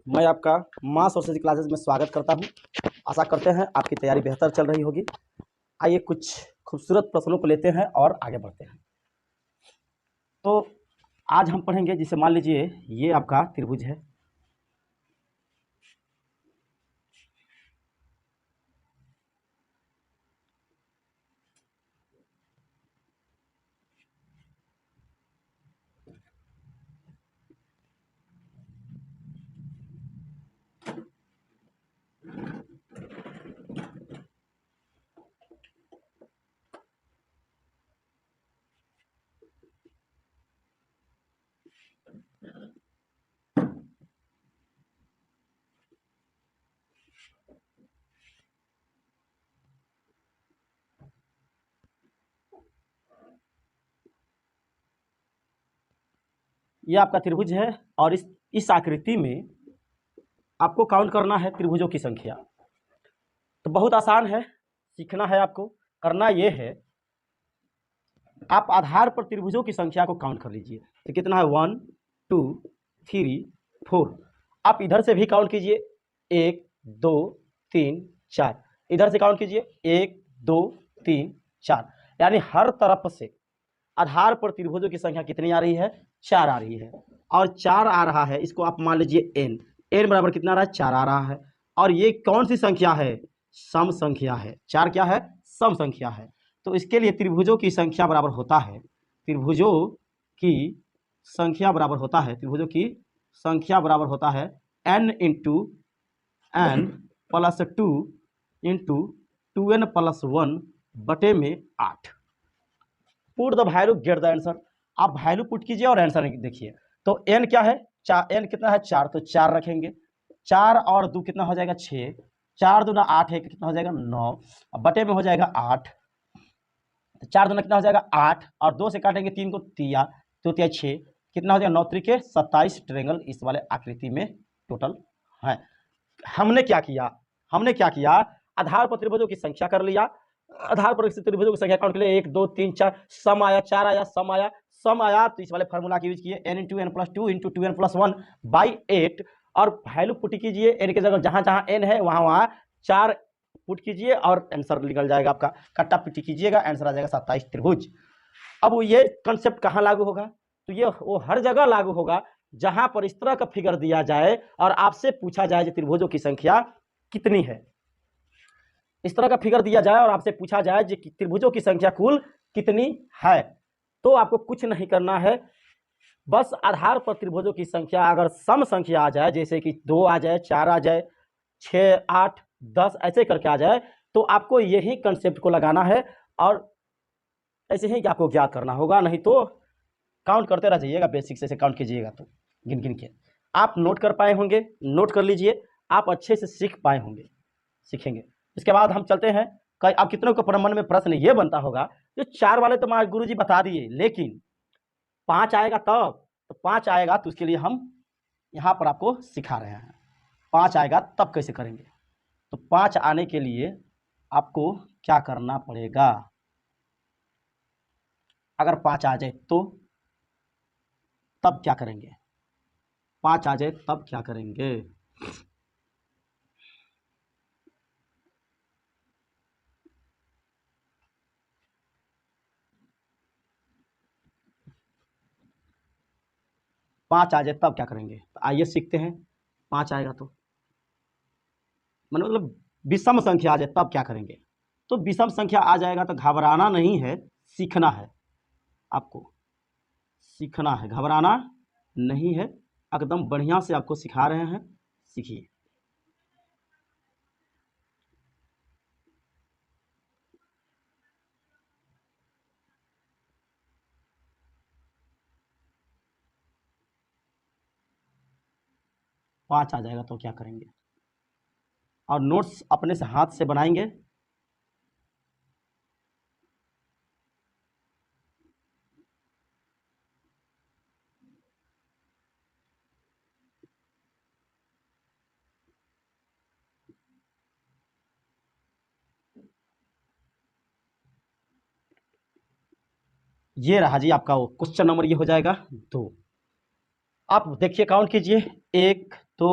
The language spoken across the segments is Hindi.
मैं आपका मास और फिजिक्स क्लासेस में स्वागत करता हूं। आशा करते हैं आपकी तैयारी बेहतर चल रही होगी। आइए कुछ खूबसूरत प्रश्नों को लेते हैं और आगे बढ़ते हैं। तो आज हम पढ़ेंगे, जिसे मान लीजिए ये आपका त्रिभुज है। ये आपका त्रिभुज है और इस आकृति में आपको काउंट करना है त्रिभुजों की संख्या। तो बहुत आसान है, सीखना है आपको। करना ये है, आप आधार पर त्रिभुजों की संख्या को काउंट कर लीजिए। तो कितना है, 1 2 3 4। आप इधर से भी काउंट कीजिए, 1 2 3 4। इधर से काउंट कीजिए, 1 2 3 4। यानी हर तरफ से आधार पर त्रिभुजों की संख्या कितनी आ रही है, 4 आ रही है। और 4 आ रहा है, इसको आप मान लीजिए n। n बराबर कितना आ रहा है, 4 आ रहा है। और ये कौन सी संख्या है, सम संख्या है। 4 क्या है, सम संख्या है। तो इसके लिए त्रिभुजों की संख्या बराबर होता है, त्रिभुजों की संख्या बराबर होता है, त्रिभुजों की संख्या बराबर होता है n into n plus 2 into 2n plus 1 बटे में 8। Put the value, get the answer. आप वैल्यू पुट कीजिए और आंसर देखिए। तो n क्या है, n कितना है, 4। तो 4 रखेंगे। 4 और 2 कितना हो जाएगा, 6। 4 दूना 8 है, कितना हो जाएगा, 9। बटे में हो जाएगा 8। 4 दूना कितना हो जाएगा, 8। और 2 से काटेंगे 3 को, 3 6। कितना हो जाएगा, 9 त्रिके 27 ट्रायंगल इस वाले आकृति में टोटल है। हमने क्या किया, आधार पर त्रिभुजों की संख्या कर लिया। आधार पर त्रिभुजों की संख्या काउंट के लिए 1 2 3 4, सम आया, 4 आया, सम आया। तो इस वाले फार्मूला की यूज किए, n into n plus 2 into 2n plus 1 by 8। और वैल्यू पुट कीजिए, n की जगह जहां जहां n है वहां 4 पुट कीजिए और आंसर निकल जाएगा आपका। कट्टा पिट्टी कीजिएगा, आंसर आ जाएगा 27 त्रिभुज। अब ये कंसेप्ट कहाँ लागू होगा, तो ये वो हर जगह लागू होगा जहां पर इस तरह का फिगर दिया जाए और आपसे पूछा जाए कि त्रिभुजों की संख्या कितनी है। इस तरह का फिगर दिया जाए और आपसे पूछा जाए कि त्रिभुजों की संख्या कुल कितनी है, तो आपको कुछ नहीं करना है। बस आधार पर त्रिभुजों की संख्या अगर सम संख्या आ जाए, जैसे कि 2 आ जाए, 4 आ जाए, 6 8 10 ऐसे करके आ जाए, तो आपको यही कंसेप्ट को लगाना है और ऐसे ही आपको ज्ञात करना होगा। नहीं तो काउंट करते रह जाइएगा, बेसिक से काउंट कीजिएगा तो गिन गिन के आप नोट कर पाए होंगे। नोट कर लीजिए, आप अच्छे से सीख पाए होंगे, सीखेंगे। इसके बाद हम चलते हैं। अब कितनों के मन में प्रश्न ये बनता होगा, जो 4 वाले तो हमारे गुरुजी बता दिए, लेकिन 5 आएगा तब। तो 5 आएगा तो उसके लिए हम यहाँ पर आपको सिखा रहे हैं। 5 आएगा तब कैसे करेंगे। तो 5 आने के लिए आपको क्या करना पड़ेगा, अगर 5 आ जाए तो तब क्या करेंगे, 5 आ जाए तब क्या करेंगे। पाँच आ जाए तब क्या करेंगे, तो आइए सीखते हैं। 5 आएगा तो मतलब विषम संख्या आ जाए तब क्या करेंगे। तो विषम संख्या आ जाएगा तो घबराना नहीं है, सीखना है आपको, सीखना है, घबराना नहीं है। एकदम बढ़िया से आपको सिखा रहे हैं, सीखिए। पाँच आ जाएगा तो क्या करेंगे, और नोट्स अपने से हाथ से बनाएंगे। ये रहा जी आपका वो क्वेश्चन नंबर, ये हो जाएगा 2। आप देखिए, काउंट कीजिए, 1 2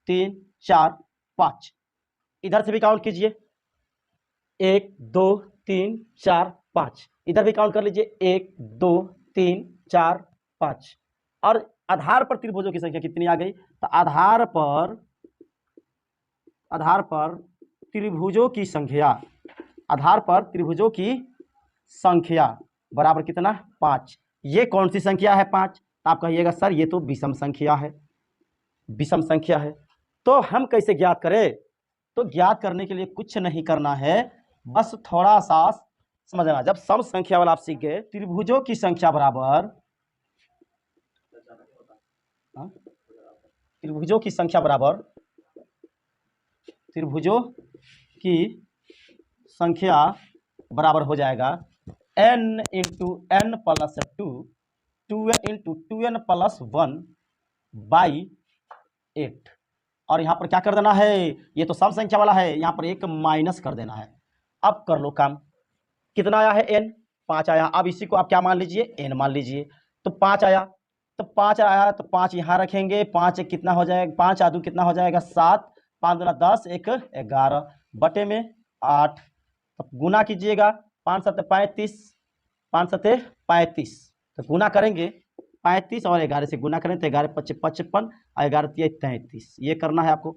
3 4 5। इधर से भी काउंट कीजिए, 1 2 3 4 5। इधर भी काउंट कर लीजिए, 1 2 3 4 5। और आधार पर त्रिभुजों की संख्या कितनी आ गई? तो आधार पर त्रिभुजों की संख्या, आधार पर त्रिभुजों की संख्या बराबर कितना? 5। ये कौन सी संख्या है 5? तो आप कहिएगा सर ये तो विषम संख्या है, विषम संख्या है। तो हम कैसे ज्ञात करें? तो ज्ञात करने के लिए कुछ नहीं करना है, बस थोड़ा सा समझना। जब सम संख्या वाला आप सीख गए, त्रिभुजों की संख्या बराबर, त्रिभुजों की संख्या बराबर, त्रिभुजों की संख्या बराबर हो जाएगा n into n plus 2, 2n into 2n plus 1 by 8। और यहाँ पर क्या कर देना है? ये तो सम संख्या वाला है, यहाँ पर एक माइनस कर देना है। अब कर लो काम। कितना आया है? n 5 आया। अब इसी को आप क्या मान लीजिए? n मान लीजिए। तो 5 आया, तो 5 आया तो 5 यहाँ रखेंगे। 5 कितना हो जाएगा? 5 आदू कितना हो जाएगा? 7, 5 दूना 10, 1 11 बटे में 8। तो गुना कीजिएगा, 5 7 35, 5 7 35। तो गुना करेंगे 35 और 11 से गुना करें तो 11 5 55 और 11 3 33। ये करना है आपको।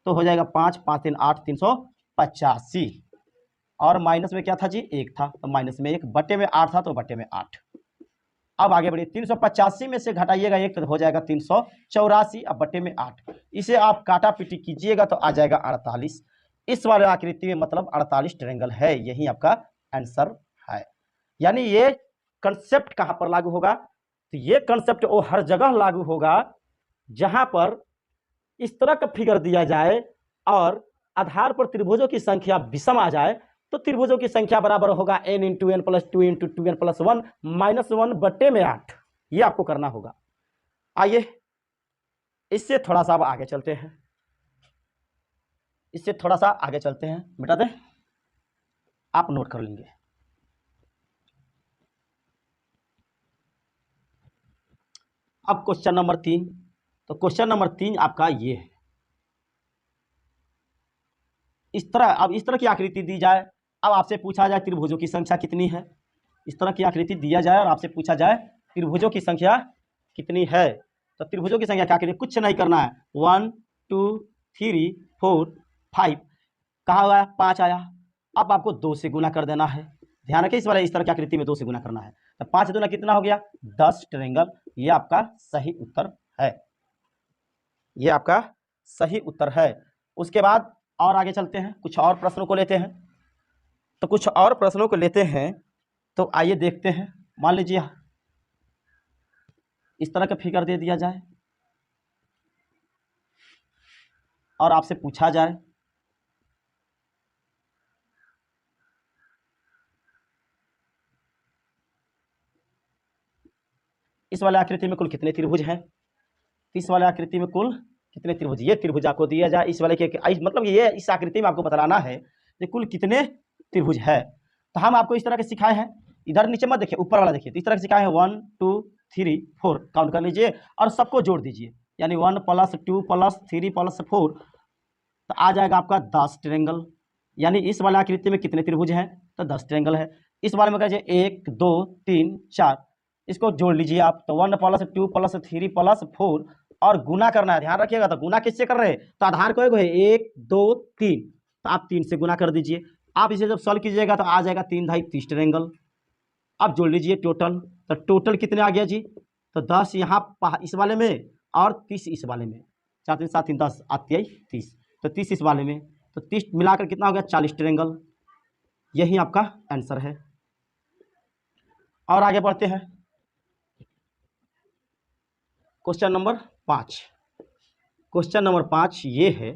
तो हो जाएगा 5 5 3 8 385। और माइनस में क्या था जी? 1 था, तो माइनस में 1, बटे में 8 था तो बटे में 8। अब आगे बढ़िए, 385 में से घटाइएगा 1 तो हो जाएगा 384। अब बटे में 8, इसे आप काटा पीटी कीजिएगा तो आ जाएगा 48। इस वाले आकृति में मतलब 48 ट्रायंगल है। यही आपका आंसर है। यानी ये कंसेप्ट कहां पर लागू होगा? तो ये कंसेप्ट वो हर जगह लागू होगा जहां पर इस तरह का फिगर दिया जाए और आधार पर त्रिभुजों की संख्या विषम आ जाए, तो त्रिभुजों की संख्या बराबर होगा n into n plus 2 into 2n plus 1 minus 1 बटे में 8। ये आपको करना होगा। आइए इससे थोड़ा सा अब आगे चलते हैं, इससे थोड़ा सा आगे चलते हैं। बेटा दे आप नोट कर लेंगे। अब क्वेश्चन नंबर 3। तो क्वेश्चन नंबर 3 आपका ये है, इस तरह, अब इस तरह की आकृति दी जाए, अब आपसे पूछा जाए त्रिभुजों की संख्या कितनी है। इस तरह की आकृति दिया जाए और आपसे पूछा जाए त्रिभुजों की संख्या कितनी है। तो त्रिभुजों की संख्या क्या करिए? कुछ नहीं करना है। 1 2 3 4 5, कहाँ हुआ? 5 आया। अब आपको 2 से गुना कर देना है। ध्यान रखिए, इस वाले इस तरह की आकृति में 2 से गुना करना है। तो 5 दूना कितना हो गया? 10 ट्रायंगल। ये आपका सही उत्तर है, ये आपका सही उत्तर है। उसके बाद और आगे चलते हैं, कुछ और प्रश्नों को लेते हैं। तो कुछ और प्रश्नों को लेते हैं, तो आइए देखते हैं। मान लीजिए इस तरह का फिगर दे दिया जाए और आपसे पूछा जाए इस वाले आकृति में कुल कितने त्रिभुज हैं। इस वाले आकृति में कुल कितने त्रिभुज? ये त्रिभुज आपको दिया जाए, इस वाले के मतलब ये इस आकृति में आपको बतलाना है कि कुल कितने त्रिभुज है। तो हम आपको इस तरह के सिखाए हैं। इधर नीचे मत देखिए, ऊपर वाला देखिए। तो इस तरह से सिखाए हैं 1 2 3 4 काउंट कर लीजिए और सबको जोड़ दीजिए। यानी 1 प्लस 2 प्लस 3 प्लस 4, तो आ जाएगा आपका 10 ट्रायंगल। यानी इस वाले आकृति में कितने त्रिभुज हैं? तो 10 ट्रायंगल है। इस बारे में कहिए 1 2 3 4, इसको जोड़ लीजिए आप। तो 1 प्लस 2 प्लस 3 प्लस 4 और गुना करना है। ध्यान रखिएगा, तो गुना किससे कर रहे हैं? तो आधार को है 1 2 3, तो आप 3 से गुना कर दीजिए। आप इसे जब सॉल्व कीजिएगा तो आ जाएगा 3 ढाई 30 ट्रायंगल। अब जोड़ लीजिए टोटल। तो टोटल कितने आ गया जी? तो 10 यहाँ इस वाले में और 30 इस वाले में। 4 3 7 3 10 आती है 30, तो 30 इस वाले में। तो 30 मिलाकर कितना हो गया? 40 ट्रायंगल। यही आपका आंसर है। और आगे बढ़ते हैं, क्वेश्चन नंबर 5। क्वेश्चन नंबर 5 ये है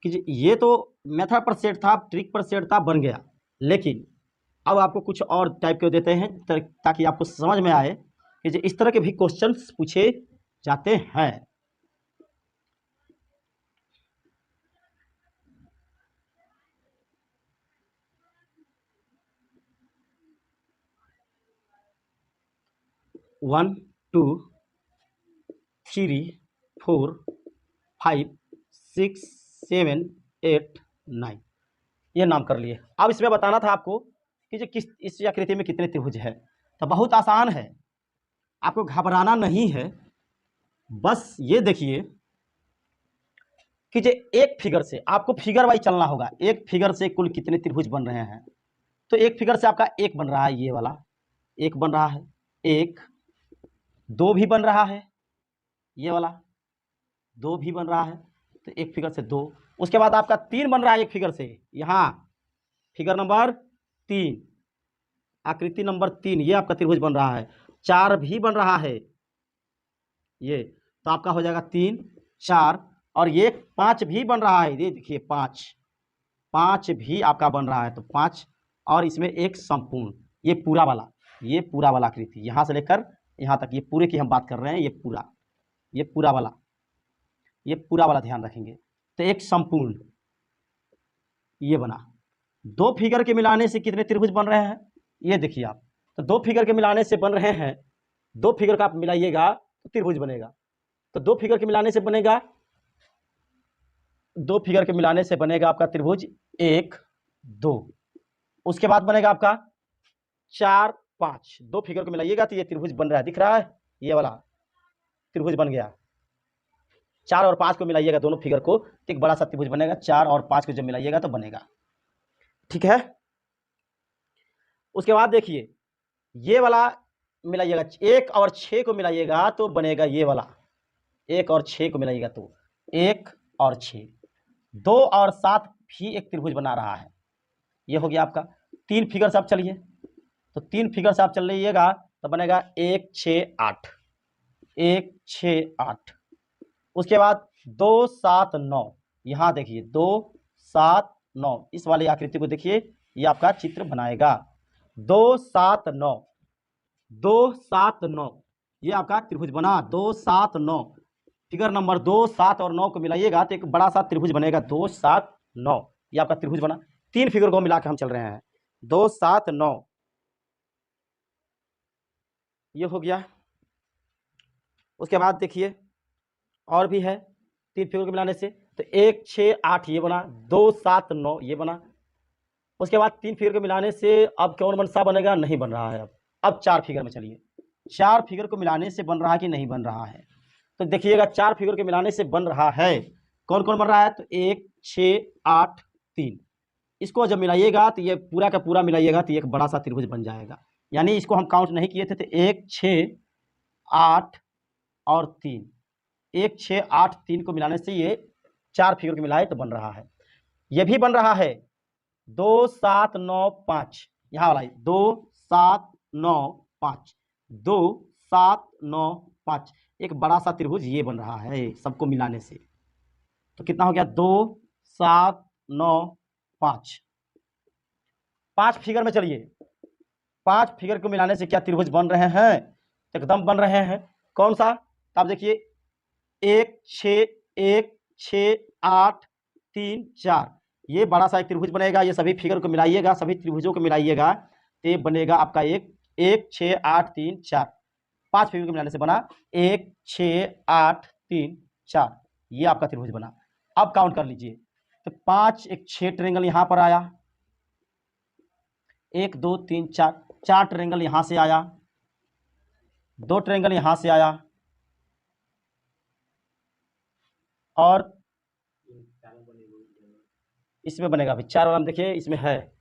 कि ये तो मेथड पर सेट था, ट्रिक पर सेट था, बन गया। लेकिन अब आपको कुछ और टाइप के देते हैं ताकि आपको समझ में आए कि इस तरह के भी क्वेश्चंस पूछे जाते हैं। वन टू 3 4 5 6 7 8 9, ये नाम कर लिए। अब इसमें बताना था आपको कि जो किस इस आकृति में कितने त्रिभुज है। तो बहुत आसान है, आपको घबराना नहीं है। बस ये देखिए कि जो एक फिगर से आपको फिगर वाइज चलना होगा, एक फिगर से कुल कितने त्रिभुज बन रहे हैं। तो एक फिगर से आपका एक बन रहा है, ये वाला एक बन रहा है, एक दो भी बन रहा है, ये वाला दो भी बन रहा है, तो एक फिगर से दो। उसके बाद आपका तीन बन रहा है एक फिगर से, यहाँ फिगर नंबर 3, आकृति नंबर 3, ये आपका त्रिभुज बन रहा है। चार भी बन रहा है ये, तो आपका हो जाएगा 3 4, और ये 5 भी बन रहा है, ये देखिए 5 भी आपका बन रहा है, तो 5, और इसमें एक संपूर्ण, ये पूरा वाला आकृति, यहाँ से लेकर यहाँ तक, ये पूरे की हम बात कर रहे हैं, ये पूरा वाला ध्यान रखेंगे। तो एक संपूर्ण ये बना। दो फिगर के मिलाने से कितने त्रिभुज बन रहे हैं, ये देखिए आप। तो दो फिगर के मिलाने से बन रहे हैं, दो फिगर का आप मिलाइएगा तो त्रिभुज बनेगा। तो दो फिगर के मिलाने से बनेगा, दो फिगर के मिलाने से बनेगा आपका त्रिभुज 1 2, उसके बाद बनेगा आपका 4 5। दो फिगर को मिलाइएगा तो ये त्रिभुज बन रहा है, दिख रहा है, ये वाला त्रिभुज बन गया। 4 और 5 को मिलाइएगा दोनों फिगर को, तो एक बड़ा सा त्रिभुज बनेगा। 4 और 5 को जब मिलाइएगा तो बनेगा, ठीक है। उसके बाद देखिए ये वाला मिलाइएगा, 1 और 6 को मिलाइएगा तो बनेगा ये वाला, 1 और 6 को मिलाइएगा तो 1 और 6। 2 और 7 भी एक त्रिभुज बना रहा है, ये हो गया आपका। तीन फिगर से आप चलिए, तो तीन फिगर से आप चल लीजिएगा तो बनेगा 1 6 8, 1 6 8। उसके बाद 2 7 9, यहाँ देखिए 2 7 9, इस वाली आकृति को देखिए, ये आपका चित्र बनाएगा। 2 7 9, 2 7 9, ये आपका त्रिभुज बना। 2 7 9, फिगर नंबर 2 7 और 9 को मिलाइएगा तो एक बड़ा सा त्रिभुज बनेगा। 2 7 9, ये आपका त्रिभुज बना। तीन फिगर को मिला के हम चल रहे हैं, 2 7 9, ये हो गया। उसके बाद देखिए और भी है, तीन फिगर को मिलाने से, तो 1 6 8 ये बना, 2 7 9 ये बना। उसके बाद तीन फिगर को मिलाने से अब कौन सा बनेगा, नहीं बन रहा है। अब चार फिगर में चलिए, चार फिगर को मिलाने से बन रहा है कि नहीं बन रहा है, तो देखिएगा चार फिगर के मिलाने से बन रहा है। कौन कौन बन रहा है, तो 1 6 8 3, इसको जब मिलाइएगा तो ये पूरा का पूरा मिलाइएगा तो एक बड़ा सा त्रिभुज बन जाएगा। यानी इसको हम काउंट नहीं किए थे, तो 1 6 8 और 3, 1 6 8 3 को मिलाने से ये चार फिगर को मिलाए तो बन रहा है। ये भी बन रहा है 2 7 9 5, यहाँ वाला 2 7 9 5, 2 7 9 5, एक बड़ा सा त्रिभुज ये बन रहा है सबको मिलाने से। तो कितना हो गया, 2 7 9 5। पांच फिगर में चलिए, पांच फिगर को मिलाने से क्या त्रिभुज बन रहे हैं, एकदम बन रहे हैं। कौन सा, आप देखिए 1 6 8 3 4, ये बड़ा सा एक त्रिभुज बनेगा। ये सभी फिगर को मिलाइएगा, सभी त्रिभुजों को मिलाइएगा तो ये बनेगा आपका 1 6 8 3 4। पांच फिगर को मिलाने से बना 1 6 8 3 4, ये आपका त्रिभुज बना। अब काउंट कर लीजिए, तो 5 1 6 ट्रायंगल यहां पर आया, 1 2 3 4, 4 ट्रायंगल यहां से आया, 2 ट्रायंगल यहां से आया, और इसमें बनेगा अभी चार वाला में, देखिए इसमें है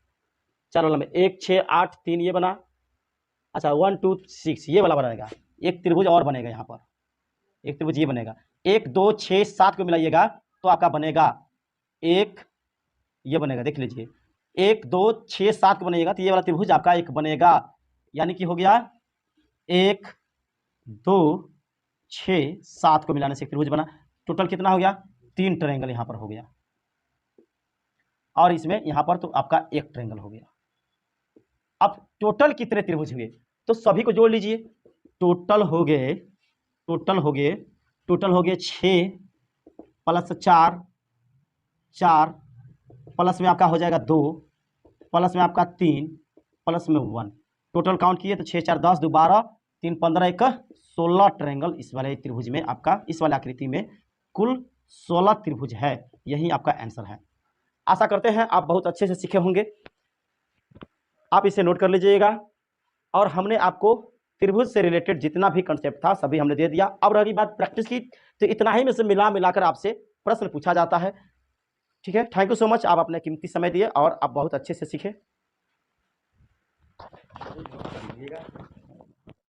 चार वाला में 1 6 8 3 ये बना। अच्छा 1 2 6 ये वाला बनेगा, एक त्रिभुज और बनेगा, यहाँ पर एक त्रिभुज ये बनेगा। 1 2 6 7 को मिलाइएगा तो आपका बनेगा एक, ये बनेगा, देख लीजिए 1 2 6 7 को बनेगा तो ये वाला त्रिभुज आपका एक बनेगा। यानी कि हो गया 1 2 6 7 को मिलाने से एक त्रिभुज बना। टोटल कितना हो गया, 3 ट्रायंगल यहाँ पर हो गया, और इसमें यहाँ पर तो आपका एक ट्रायंगल हो गया। अब टोटल कितने त्रिभुज हुए, तो सभी को जोड़ लीजिए। टोटल हो गए 6 प्लस 4 4, प्लस में आपका हो जाएगा 2, प्लस में आपका 3, प्लस में 1। टोटल काउंट किए तो 6 4 10 2 12 3 15 1 16 ट्रायंगल इस वाले त्रिभुज में आपका, इस वाले आकृति में कुल 16 त्रिभुज है। यही आपका आंसर है। आशा करते हैं आप बहुत अच्छे से सीखे होंगे। आप इसे नोट कर लीजिएगा। और हमने आपको त्रिभुज से रिलेटेड जितना भी कंसेप्ट था सभी हमने दे दिया। अब रही बात प्रैक्टिस की, तो इतना ही में से मिलाकर आपसे प्रश्न पूछा जाता है। ठीक है, थैंक यू सो मच। आप अपने कीमती समय दिए और आप बहुत अच्छे से सीखे।